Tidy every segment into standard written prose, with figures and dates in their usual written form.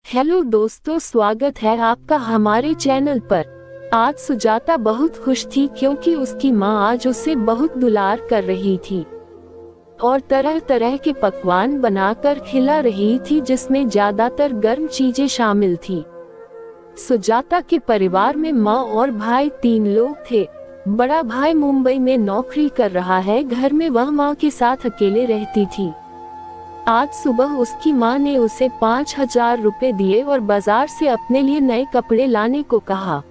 Hello दोस्तों, स्वागत है आपका हमारे चैनल पर। आज सुजाता बहुत खुश थी क्योंकि उसकी माँ आज उसे बहुत दुलार कर रही थी और तरह तरह के पकवान बनाकर खिला रही थी जिसमें ज्यादातर गर्म चीजें शामिल थी। सुजाता के परिवार में माँ और भाई 3 लोग थे। बड़ा भाई मुंबई में नौकरी कर रहा है, घर में वह माँ के साथ अकेले रहती थी। आज सुबह उसकी माँ ने उसे 5,000 रुपए दिए और बाजार से अपने लिए नए कपड़े लाने को कहा।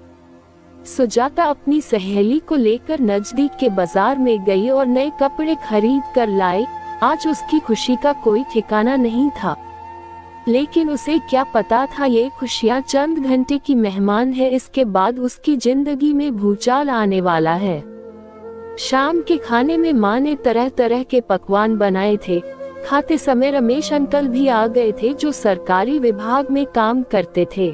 सुजाता अपनी सहेली को लेकर नजदीक के बाजार में गई और नए कपड़े खरीद कर लाई। आज उसकी खुशी का कोई ठिकाना नहीं था, लेकिन उसे क्या पता था ये खुशियाँ चंद घंटे की मेहमान है, इसके बाद उसकी जिंदगी में भूचाल आने वाला है। शाम के खाने में माँ ने तरह तरह के पकवान बनाए थे। खाते समय रमेश अंकल भी आ गए थे जो सरकारी विभाग में काम करते थे।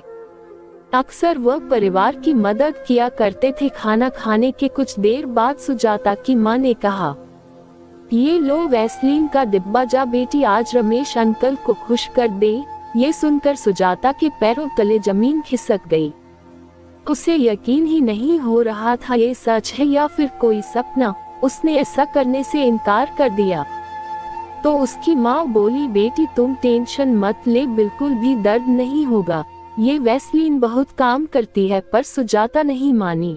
अक्सर वह परिवार की मदद किया करते थे। खाना खाने के कुछ देर बाद सुजाता की माँ ने कहा, ये लो वैसलीन का डिब्बा, जा बेटी आज रमेश अंकल को खुश कर दे। ये सुनकर सुजाता के पैरों तले जमीन खिसक गई। उसे यकीन ही नहीं हो रहा था ये सच है या फिर कोई सपना। उसने ऐसा करने से इनकार कर दिया तो उसकी माँ बोली, बेटी तुम टेंशन मत ले, बिल्कुल भी दर्द नहीं होगा, ये वैसलीन बहुत काम करती है। पर सुजाता नहीं मानी।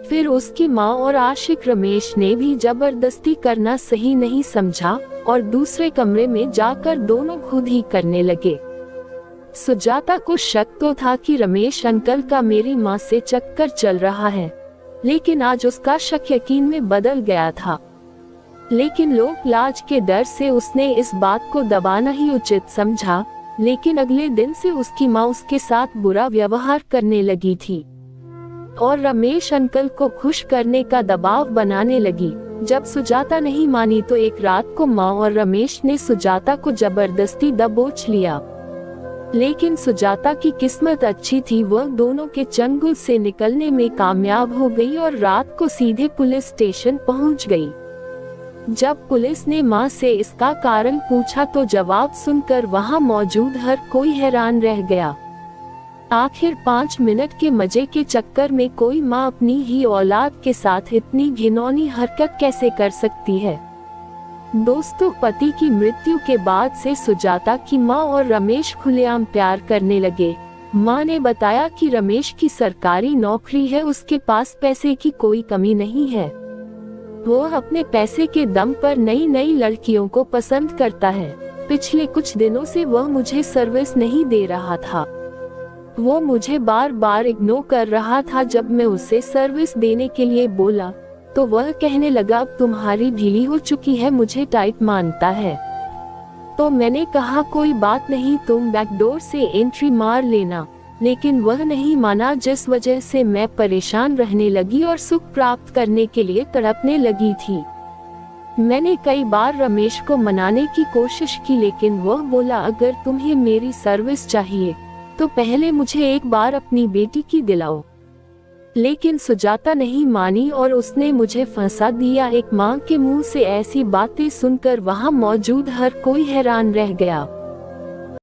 फिर उसकी माँ और आशिक रमेश ने भी जबरदस्ती करना सही नहीं समझा और दूसरे कमरे में जाकर दोनों खुद ही करने लगे। सुजाता को शक तो था कि रमेश अंकल का मेरी माँ से चक्कर चल रहा है, लेकिन आज उसका शक यकीन में बदल गया था। लेकिन लोक लाज के डर से उसने इस बात को दबाना ही उचित समझा। लेकिन अगले दिन से उसकी माँ उसके साथ बुरा व्यवहार करने लगी थी और रमेश अंकल को खुश करने का दबाव बनाने लगी। जब सुजाता नहीं मानी तो एक रात को माँ और रमेश ने सुजाता को जबरदस्ती दबोच लिया। लेकिन सुजाता की किस्मत अच्छी थी, वह दोनों के चंगुल से निकलने में कामयाब हो गई और रात को सीधे पुलिस स्टेशन पहुँच गई। जब पुलिस ने माँ से इसका कारण पूछा तो जवाब सुनकर वहाँ मौजूद हर कोई हैरान रह गया। आखिर 5 मिनट के मजे के चक्कर में कोई माँ अपनी ही औलाद के साथ इतनी घिनौनी हरकत कैसे कर सकती है। दोस्तों, पति की मृत्यु के बाद से सुजाता की माँ और रमेश खुलेआम प्यार करने लगे। माँ ने बताया कि रमेश की सरकारी नौकरी है, उसके पास पैसे की कोई कमी नहीं है। वो अपने पैसे के दम पर नई नई लड़कियों को पसंद करता है। पिछले कुछ दिनों से वह मुझे सर्विस नहीं दे रहा था। वो मुझे बार बार इग्नोर कर रहा था। जब मैं उसे सर्विस देने के लिए बोला तो वह कहने लगा, अब तुम्हारी ढीली हो चुकी है, मुझे टाइट मानता है। तो मैंने कहा, कोई बात नहीं, तुम बैकडोर से एंट्री मार लेना। लेकिन वह नहीं माना, जिस वजह से मैं परेशान रहने लगी और सुख प्राप्त करने के लिए तड़पने लगी थी। मैंने कई बार रमेश को मनाने की कोशिश की, लेकिन वह बोला, अगर तुम्हें मेरी सर्विस चाहिए तो पहले मुझे एक बार अपनी बेटी की दिलाओ। लेकिन सुजाता नहीं मानी और उसने मुझे फंसा दिया। एक माँ के मुंह से ऐसी बातें सुनकर वहाँ मौजूद हर कोई हैरान रह गया।